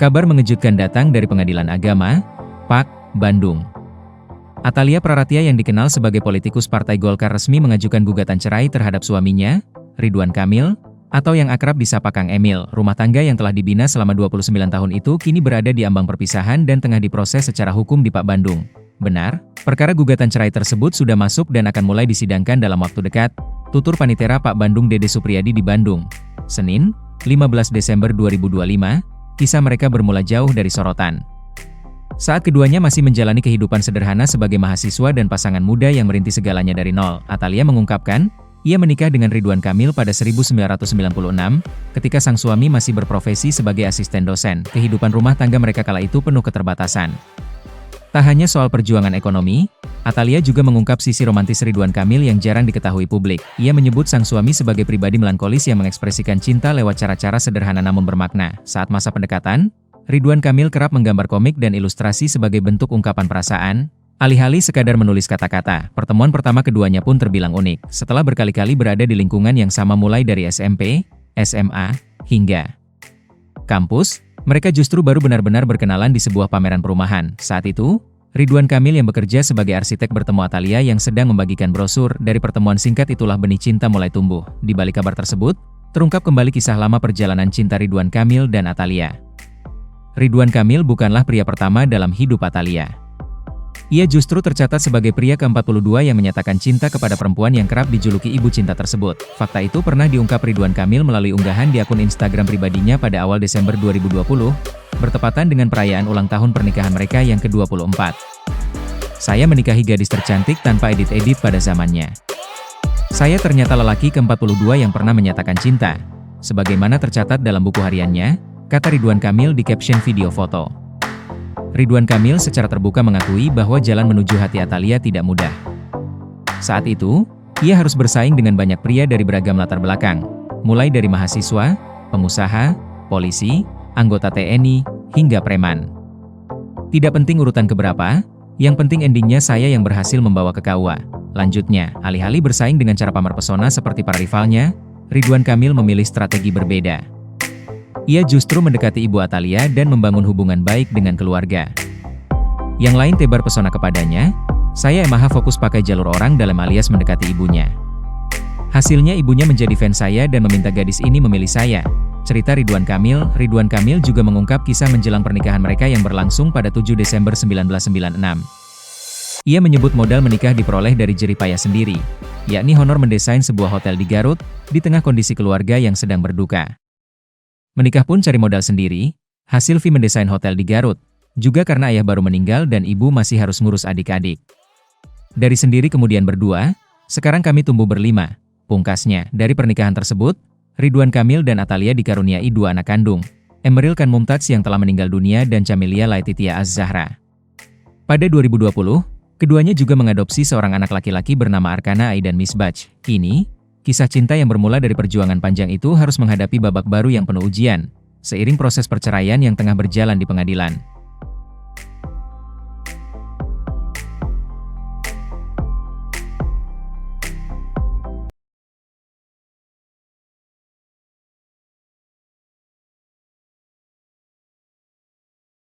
Kabar mengejutkan datang dari Pengadilan Agama, PAK, Bandung. Atalia Praratia yang dikenal sebagai politikus Partai Golkar resmi mengajukan gugatan cerai terhadap suaminya, Ridwan Kamil, atau yang akrab disapa Kang Emil. Rumah tangga yang telah dibina selama 29 tahun itu kini berada di ambang perpisahan dan tengah diproses secara hukum di PAK Bandung. Benar, perkara gugatan cerai tersebut sudah masuk dan akan mulai disidangkan dalam waktu dekat, tutur Panitera PAK Bandung Dede Supriyadi di Bandung, Senin, 15 Desember 2025, kisah mereka bermula jauh dari sorotan. Saat keduanya masih menjalani kehidupan sederhana sebagai mahasiswa dan pasangan muda yang merintis segalanya dari nol, Atalia mengungkapkan, ia menikah dengan Ridwan Kamil pada 1996, ketika sang suami masih berprofesi sebagai asisten dosen. Kehidupan rumah tangga mereka kala itu penuh keterbatasan. Tak hanya soal perjuangan ekonomi, Atalia juga mengungkap sisi romantis Ridwan Kamil yang jarang diketahui publik. Ia menyebut sang suami sebagai pribadi melankolis yang mengekspresikan cinta lewat cara-cara sederhana namun bermakna. Saat masa pendekatan, Ridwan Kamil kerap menggambar komik dan ilustrasi sebagai bentuk ungkapan perasaan, alih-alih sekadar menulis kata-kata. Pertemuan pertama keduanya pun terbilang unik, setelah berkali-kali berada di lingkungan yang sama mulai dari SMP, SMA, hingga kampus. Mereka justru baru benar-benar berkenalan di sebuah pameran perumahan. Saat itu, Ridwan Kamil yang bekerja sebagai arsitek bertemu Atalia yang sedang membagikan brosur. Dari pertemuan singkat itulah benih cinta mulai tumbuh. Di balik kabar tersebut, terungkap kembali kisah lama perjalanan cinta Ridwan Kamil dan Atalia. Ridwan Kamil bukanlah pria pertama dalam hidup Atalia. Ia justru tercatat sebagai pria ke-42 yang menyatakan cinta kepada perempuan yang kerap dijuluki ibu cinta tersebut. Fakta itu pernah diungkap Ridwan Kamil melalui unggahan di akun Instagram pribadinya pada awal Desember 2020, bertepatan dengan perayaan ulang tahun pernikahan mereka yang ke-24. Saya menikahi gadis tercantik tanpa edit-edit pada zamannya. Saya ternyata lelaki ke-42 yang pernah menyatakan cinta. Sebagaimana tercatat dalam buku hariannya, kata Ridwan Kamil di caption video foto. Ridwan Kamil secara terbuka mengakui bahwa jalan menuju hati Atalia tidak mudah. Saat itu, ia harus bersaing dengan banyak pria dari beragam latar belakang, mulai dari mahasiswa, pengusaha, polisi, anggota TNI, hingga preman. Tidak penting urutan keberapa, yang penting endingnya saya yang berhasil membawa ke KUA. Lanjutnya, alih-alih bersaing dengan cara pamer pesona seperti para rivalnya, Ridwan Kamil memilih strategi berbeda. Ia justru mendekati ibu Atalia dan membangun hubungan baik dengan keluarga. Yang lain tebar pesona kepadanya, saya emaha fokus pakai jalur orang dalam alias mendekati ibunya. Hasilnya ibunya menjadi fans saya dan meminta gadis ini memilih saya. Cerita Ridwan Kamil. Ridwan Kamil juga mengungkap kisah menjelang pernikahan mereka yang berlangsung pada 7 Desember 1996. Ia menyebut modal menikah diperoleh dari jerih payah sendiri, yakni honor mendesain sebuah hotel di Garut, di tengah kondisi keluarga yang sedang berduka. Menikah pun cari modal sendiri, hasil fee mendesain hotel di Garut, juga karena ayah baru meninggal dan ibu masih harus ngurus adik-adik. Dari sendiri kemudian berdua, sekarang kami tumbuh berlima. Pungkasnya, dari pernikahan tersebut, Ridwan Kamil dan Atalia dikaruniai dua anak kandung, Emeril Khan Mumtaz yang telah meninggal dunia dan Camelia Laetitia Az-Zahra. Pada 2020, keduanya juga mengadopsi seorang anak laki-laki bernama Arkana Aidan Misbach. Kini, kisah cinta yang bermula dari perjuangan panjang itu harus menghadapi babak baru yang penuh ujian, seiring proses perceraian yang tengah berjalan di pengadilan.